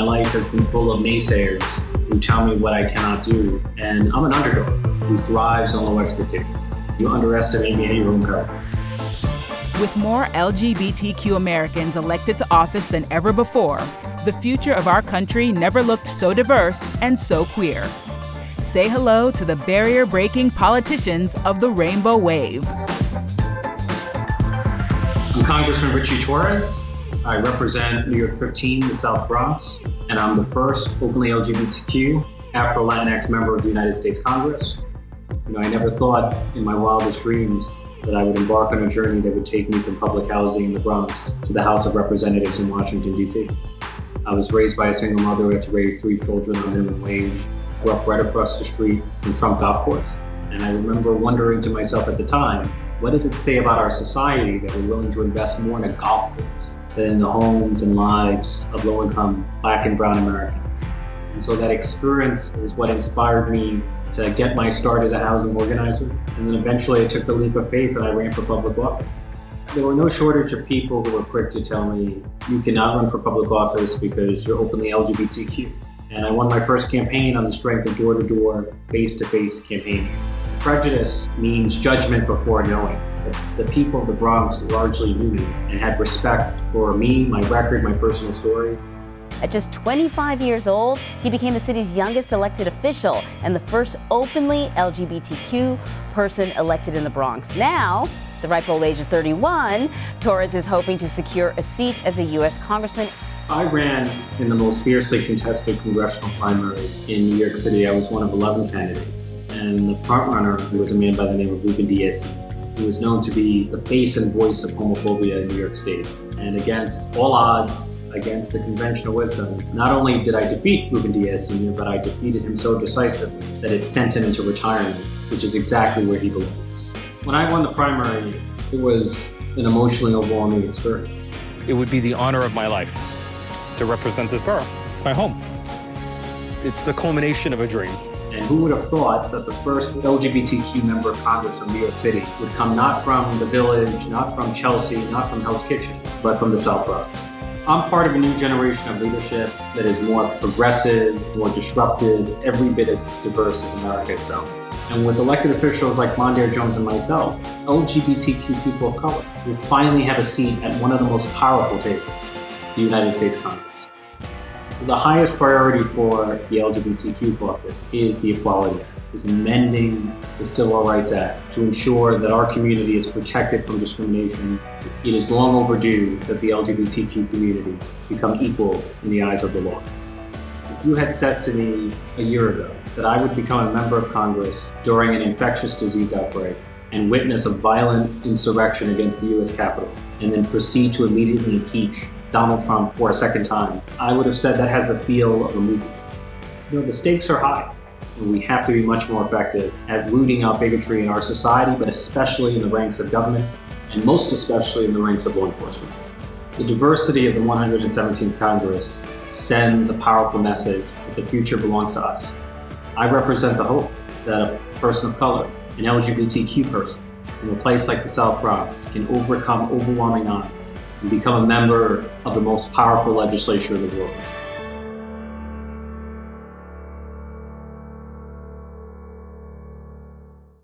life has been full of naysayers who tell me what I cannot do, and I'm an underdog who thrives on low expectations. You underestimate me at your own peril. With more LGBTQ Americans elected to office than ever before, the future of our country never looked so diverse and so queer. Say hello to the barrier-breaking politicians of the Rainbow Wave. I'm Congressman Ritchie Torres. I represent New York 15, the South Bronx, and I'm the first openly LGBTQ Afro-Latinx member of the United States Congress. I never thought in my wildest dreams that I would embark on a journey that would take me from public housing in the Bronx to the House of Representatives in Washington, D.C. I was raised by a single mother who had to raise 3 children on minimum wage. I grew up right across the street from Trump Golf Course. And I remember wondering to myself at the time, what does it say about our society that we're willing to invest more in a golf course than in the homes and lives of low-income Black and Brown Americans? And so that experience is what inspired me to get my start as a housing organizer. And then eventually I took the leap of faith and I ran for public office. There were no shortage of people who were quick to tell me, you cannot run for public office because you're openly LGBTQ. And I won my first campaign on the strength of door-to-door, face-to-face campaigning. Prejudice means judgment before knowing. The people of the Bronx largely knew me and had respect for me, my record, my personal story. At just 25 years old, he became the city's youngest elected official and the first openly LGBTQ person elected in the Bronx. Now, the ripe old age of 31, Torres is hoping to secure a seat as a U.S. congressman. I ran in the most fiercely contested congressional primary in New York City. I was one of 11 candidates. And the frontrunner was a man by the name of Ruben Diaz, who was known to be the face and voice of homophobia in New York State. And against all odds, against the conventional wisdom, not only did I defeat Ruben Diaz Sr., but I defeated him so decisively that it sent him into retirement, which is exactly where he belongs. When I won the primary, it was an emotionally overwhelming experience. It would be the honor of my life to represent this borough. It's my home. It's the culmination of a dream. And who would have thought that the first LGBTQ member of Congress from New York City would come not from the Village, not from Chelsea, not from Hell's Kitchen, but from the South Bronx. I'm part of a new generation of leadership that is more progressive, more disruptive, every bit as diverse as America itself. And with elected officials like Mondaire Jones and myself, LGBTQ people of color will finally have a seat at one of the most powerful tables, the United States Congress. The highest priority for the LGBTQ caucus is the Equality Act, is amending the Civil Rights Act to ensure that our community is protected from discrimination. It is long overdue that the LGBTQ community become equal in the eyes of the law. If you had said to me a year ago that I would become a member of Congress during an infectious disease outbreak and witness a violent insurrection against the U.S. Capitol, and then proceed to immediately impeach Donald Trump for a second time, I would have said that has the feel of a movie. The stakes are high, and we have to be much more effective at rooting out bigotry in our society, but especially in the ranks of government, and most especially in the ranks of law enforcement. The diversity of the 117th Congress sends a powerful message that the future belongs to us. I represent the hope that a person of color, an LGBTQ person, in a place like the South Bronx can overcome overwhelming odds and become a member of the most powerful legislature in the world.